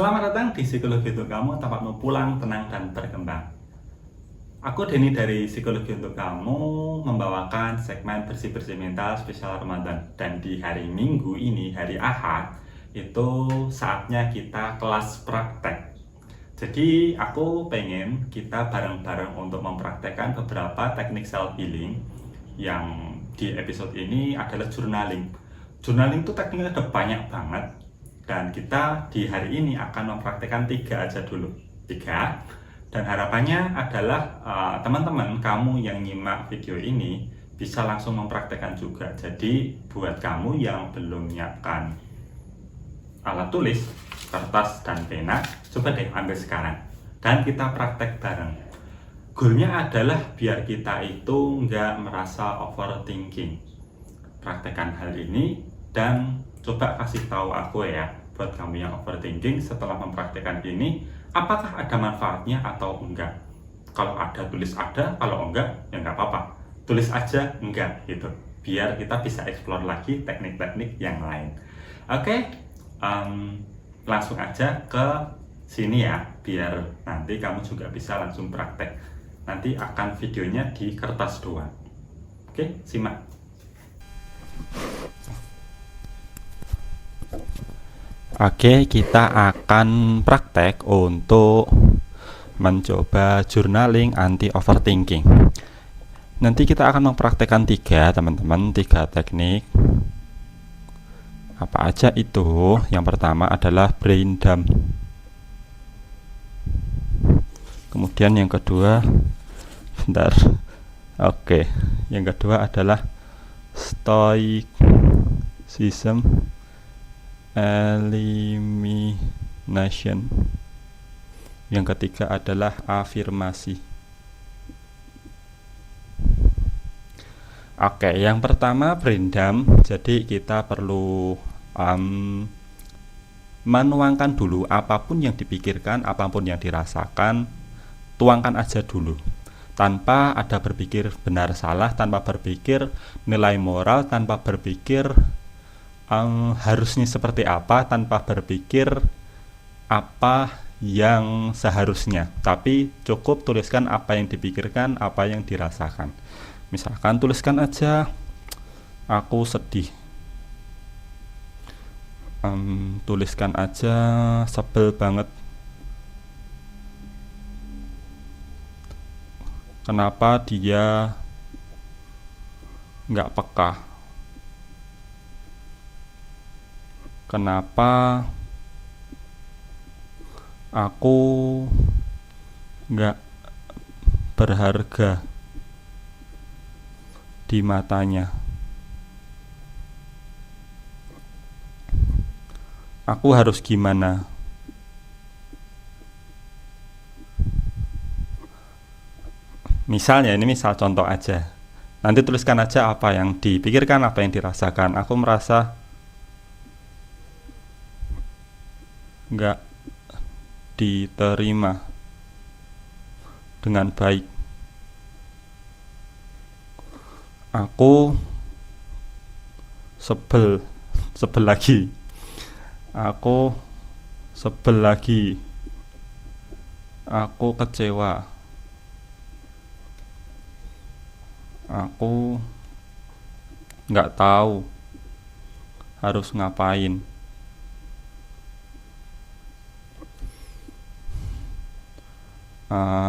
Selamat datang di Psikologi Untuk Kamu, tempatmu pulang, tenang, dan berkembang. Aku Denny dari Psikologi Untuk Kamu membawakan segmen bersih-bersih mental spesial Ramadan. Dan di hari Minggu ini, hari Ahad, itu saatnya kita kelas praktek. Jadi aku pengen kita bareng-bareng untuk mempraktekkan beberapa teknik self-healing yang di episode ini adalah journaling. Journaling itu tekniknya ada banyak banget. Dan kita di hari ini akan mempraktekkan 3 aja dulu. 3. Dan harapannya adalah teman-teman kamu yang nyimak video ini bisa langsung mempraktekkan juga. Jadi buat kamu yang belum nyiapkan alat tulis, kertas dan pena, coba deh ambil sekarang. Dan kita praktek bareng. Goalnya adalah biar kita itu nggak merasa overthinking. Praktekkan hal ini dan coba kasih tahu aku ya, buat kamu yang overthinking setelah mempraktekkan ini, apakah ada manfaatnya atau enggak. Kalau ada, tulis ada, kalau enggak, ya enggak apa-apa. Tulis aja enggak gitu, biar kita bisa explore lagi teknik-teknik yang lain. Oke, langsung aja ke sini ya, biar nanti kamu juga bisa langsung praktek. Nanti akan videonya di kertas doang. Oke, simak. Oke, kita akan praktek untuk mencoba journaling anti overthinking. Nanti kita akan mempraktekkan 3 teman-teman, 3 teknik. Apa aja itu? Yang pertama adalah brain dump. Kemudian yang kedua, bentar. Oke, yang kedua adalah stoicism elimination. Yang ketiga adalah afirmasi. Oke, yang pertama brain dump. Jadi kita perlu menuangkan dulu apapun yang dipikirkan, apapun yang dirasakan, tuangkan aja dulu. Tanpa ada berpikir benar salah, tanpa berpikir nilai moral, tanpa berpikir harusnya seperti apa, tanpa berpikir apa yang seharusnya, tapi cukup tuliskan apa yang dipikirkan, apa yang dirasakan. Misalkan tuliskan aja, aku sedih. Tuliskan aja, sebel banget. Kenapa dia nggak peka? Kenapa aku nggak berharga di matanya? Aku harus gimana? Misalnya, ini misal contoh aja. Nanti tuliskan aja apa yang dipikirkan, apa yang dirasakan. Aku merasa nggak diterima dengan baik. Aku sebel lagi. Aku sebel lagi. Aku kecewa. Aku nggak tahu harus ngapain.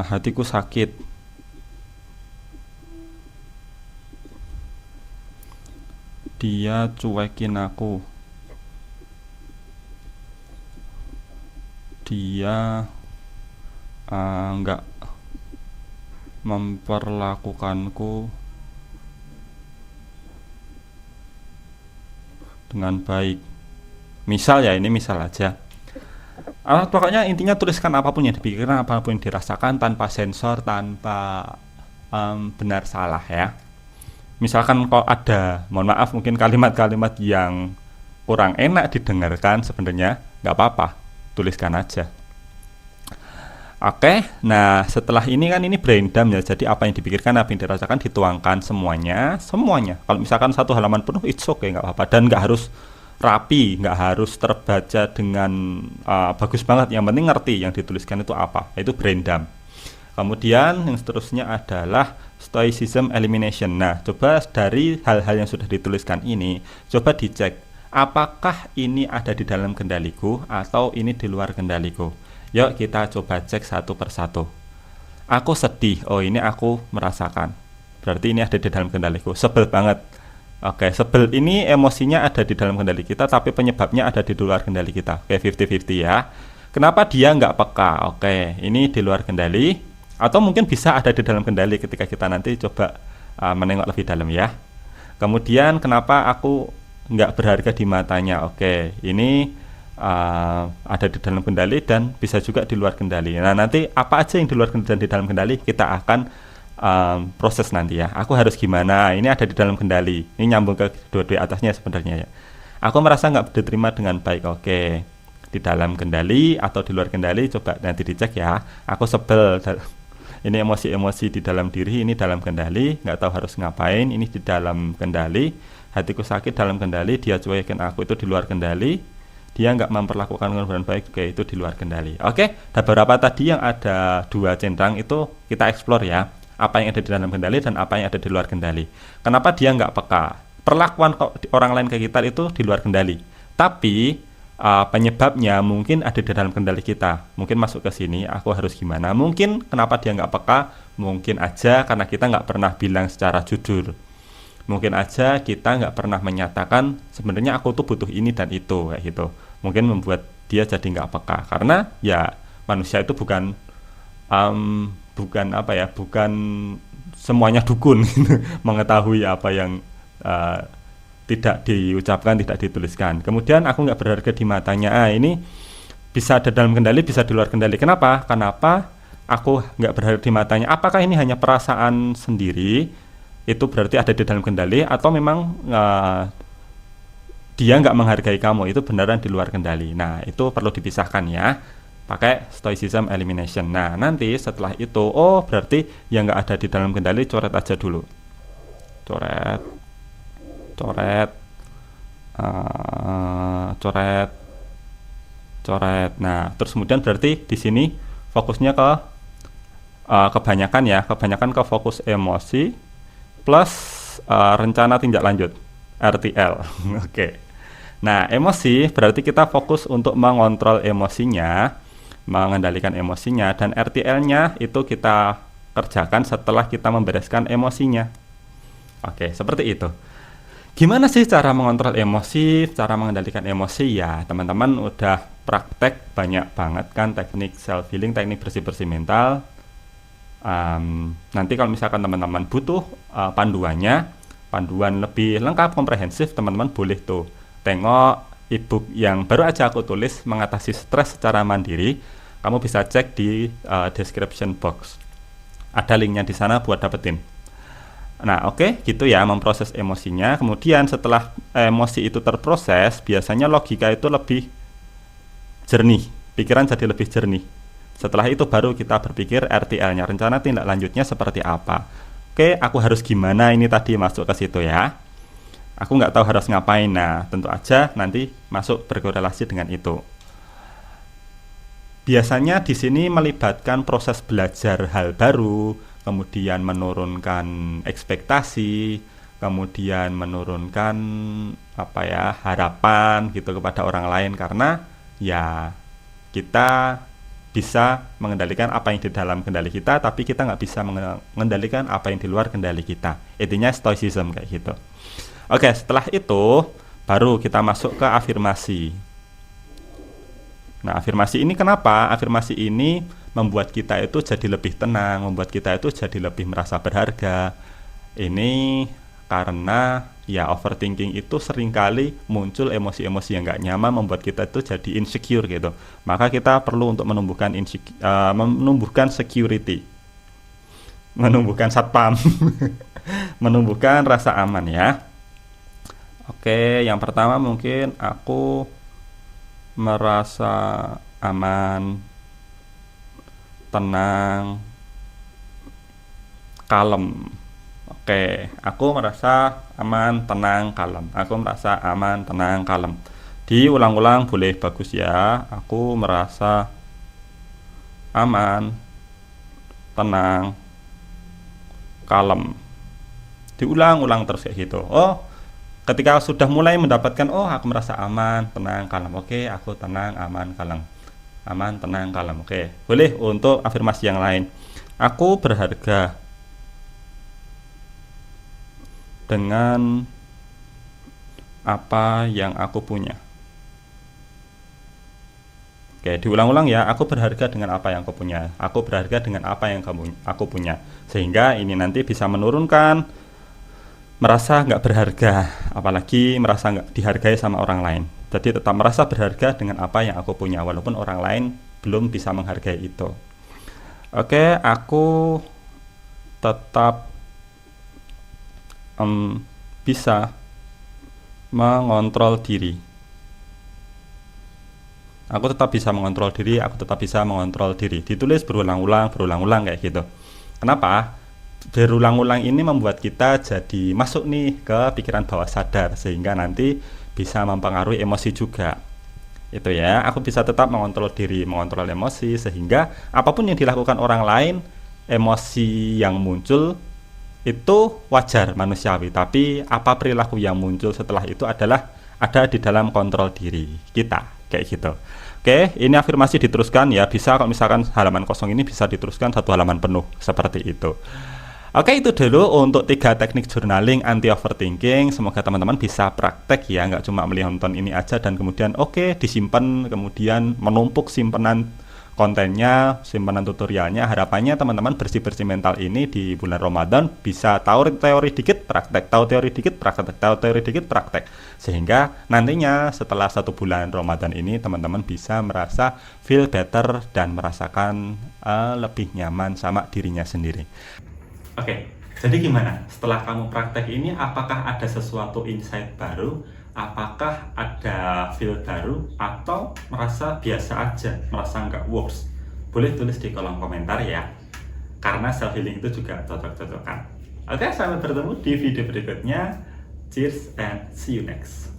Hatiku sakit. Dia cuekin aku. Dia nggak memperlakukanku dengan baik. Misal ya, ini misal aja. Pokoknya intinya tuliskan apapun yang dipikirkan, apapun yang dirasakan, tanpa sensor, tanpa benar salah ya. Misalkan kalau ada, mohon maaf, mungkin kalimat-kalimat yang kurang enak didengarkan, sebenarnya nggak apa-apa, tuliskan aja. Oke, nah setelah ini kan ini brain dump ya, jadi apa yang dipikirkan, apa yang dirasakan dituangkan semuanya. Kalau misalkan 1 halaman penuh, it's okay, nggak apa-apa, dan nggak harus rapi, nggak harus terbaca dengan bagus banget. Yang penting ngerti yang dituliskan itu apa, itu brain dump. Kemudian yang seterusnya adalah stoicism elimination. Nah, coba dari hal-hal yang sudah dituliskan ini, coba dicek apakah ini ada di dalam kendaliku atau ini di luar kendaliku. Yuk kita coba cek satu persatu. Aku sedih, oh ini aku merasakan, berarti ini ada di dalam kendaliku. Sebel banget, oke, sebel ini emosinya ada di dalam kendali kita, tapi penyebabnya ada di luar kendali kita. Oke, 50-50 ya. Kenapa dia nggak peka? Oke, ini di luar kendali, atau mungkin bisa ada di dalam kendali ketika kita nanti coba menengok lebih dalam ya. Kemudian kenapa aku nggak berharga di matanya? Oke, ini ada di dalam kendali dan bisa juga di luar kendali. Nah, nanti apa aja yang di luar kendali dan di dalam kendali kita akan proses nanti ya. Aku harus gimana? Ini ada di dalam kendali. Ini nyambung ke dua-dua atasnya sebenarnya ya. Aku merasa nggak diterima dengan baik. Oke, di dalam kendali atau di luar kendali, coba nanti dicek ya. Aku sebel. Ini emosi-emosi di dalam diri, ini dalam kendali, nggak tahu harus ngapain, ini di dalam kendali. Hatiku sakit dalam kendali, dia cuekin aku, itu di luar kendali. Dia nggak memperlakukan dengan baik, oke, itu di luar kendali. Oke, ada beberapa tadi yang ada dua centang, itu kita explore ya. Apa yang ada di dalam kendali dan apa yang ada di luar kendali. Kenapa dia nggak peka? Perlakuan orang lain ke kita itu di luar kendali. Tapi penyebabnya mungkin ada di dalam kendali kita. Mungkin masuk ke sini, aku harus gimana? Mungkin kenapa dia nggak peka? Mungkin aja karena kita nggak pernah bilang secara jujur. Mungkin aja kita nggak pernah menyatakan sebenarnya aku tuh butuh ini dan itu kayak gitu. Mungkin membuat dia jadi nggak peka. Karena ya manusia itu bukan bukan semuanya dukun mengetahui apa yang tidak diucapkan, tidak dituliskan. Kemudian aku nggak berharga di matanya. Ini bisa ada dalam kendali, bisa di luar kendali. Kenapa? Aku nggak berharga di matanya? Apakah ini hanya perasaan sendiri? Itu berarti ada di dalam kendali, atau memang dia nggak menghargai kamu? Itu beneran di luar kendali. Nah, itu perlu dipisahkan ya. Pakai stoicism elimination. Nah, nanti setelah itu, oh berarti yang nggak ada di dalam kendali, coret aja dulu. Coret. Nah, terus kemudian berarti di sini fokusnya ke kebanyakan ke fokus emosi plus rencana tindak lanjut RTL. Oke. Nah, emosi berarti kita fokus untuk mengontrol emosinya, mengendalikan emosinya, dan RTL-nya itu kita kerjakan setelah kita membereskan emosinya. Oke, seperti itu. Gimana sih cara mengontrol emosi, cara mengendalikan emosi? Ya, teman-teman udah praktek banyak banget kan teknik self healing, teknik bersih-bersih mental. Nanti kalau misalkan teman-teman butuh panduan lebih lengkap, komprehensif, teman-teman boleh tuh tengok ebook yang baru aja aku tulis, mengatasi stres secara mandiri. Kamu bisa cek di description box. Ada linknya di sana buat dapetin. Nah, oke, gitu ya, memproses emosinya. Kemudian setelah emosi itu terproses, biasanya logika itu lebih jernih, pikiran jadi lebih jernih. Setelah itu baru kita berpikir RTL-nya, rencana tindak lanjutnya seperti apa. Oke, aku harus gimana, ini tadi masuk ke situ ya. Aku nggak tahu harus ngapain. Nah, tentu aja nanti masuk berkorelasi dengan itu. Biasanya di sini melibatkan proses belajar hal baru, kemudian menurunkan ekspektasi, kemudian menurunkan harapan gitu kepada orang lain, karena ya kita bisa mengendalikan apa yang di dalam kendali kita, tapi kita nggak bisa mengendalikan apa yang di luar kendali kita. Intinya stoicism kayak gitu. Oke, setelah itu baru kita masuk ke afirmasi. Nah, afirmasi ini kenapa? Afirmasi ini membuat kita itu jadi lebih tenang, membuat kita itu jadi lebih merasa berharga. Ini karena ya overthinking itu seringkali muncul emosi-emosi yang nggak nyaman, membuat kita itu jadi insecure gitu. Maka kita perlu untuk menumbuhkan security, menumbuhkan satpam, menumbuhkan rasa aman ya. Oke, yang pertama mungkin aku merasa aman, tenang, kalem. Oke, aku merasa aman, tenang, kalem. Aku merasa aman, tenang, kalem. Diulang-ulang boleh bagus ya. Aku merasa aman, tenang, kalem. Diulang-ulang terus kayak gitu. Oh, ketika sudah mulai mendapatkan, oh aku merasa aman, tenang, kalem. Oke, aku tenang, aman, kalem. Aman, tenang, kalem. Oke, boleh untuk afirmasi yang lain. Aku berharga dengan apa yang aku punya. Oke, diulang-ulang ya. Aku berharga dengan apa yang aku punya. Aku berharga dengan apa yang aku punya. Sehingga ini nanti bisa menurunkan merasa nggak berharga, apalagi merasa nggak dihargai sama orang lain. Jadi tetap merasa berharga dengan apa yang aku punya, walaupun orang lain belum bisa menghargai itu. Oke, aku tetap bisa mengontrol diri. Aku tetap bisa mengontrol diri, aku tetap bisa mengontrol diri. Ditulis berulang-ulang, berulang-ulang kayak gitu. Kenapa? Berulang-ulang ini membuat kita jadi masuk nih ke pikiran bawah sadar, sehingga nanti bisa mempengaruhi emosi juga. Itu ya, aku bisa tetap mengontrol diri, mengontrol emosi, sehingga apapun yang dilakukan orang lain, emosi yang muncul itu wajar, manusiawi. Tapi apa perilaku yang muncul setelah itu adalah ada di dalam kontrol diri kita, kayak gitu. Oke, ini afirmasi diteruskan ya. Bisa kalau misalkan halaman kosong ini bisa diteruskan satu halaman penuh seperti itu. Oke, itu dulu untuk 3 teknik journaling anti overthinking. Semoga teman-teman bisa praktek ya, nggak cuma melihat nonton ini aja dan kemudian oke disimpan, kemudian menumpuk simpenan kontennya, simpanan tutorialnya. Harapannya teman-teman bersih-bersih mental ini di bulan Ramadan bisa tahu teori dikit, praktek, tahu teori dikit, praktek, tahu teori dikit, praktek. Sehingga nantinya setelah 1 bulan Ramadan ini teman-teman bisa merasa feel better dan merasakan lebih nyaman sama dirinya sendiri. Oke, jadi gimana? Setelah kamu praktek ini, apakah ada sesuatu insight baru? Apakah ada feel baru? Atau merasa biasa aja, merasa nggak works? Boleh tulis di kolom komentar ya. Karena self-healing itu juga cocok-cocokan. Oke, sampai bertemu di video berikutnya. Cheers and see you next.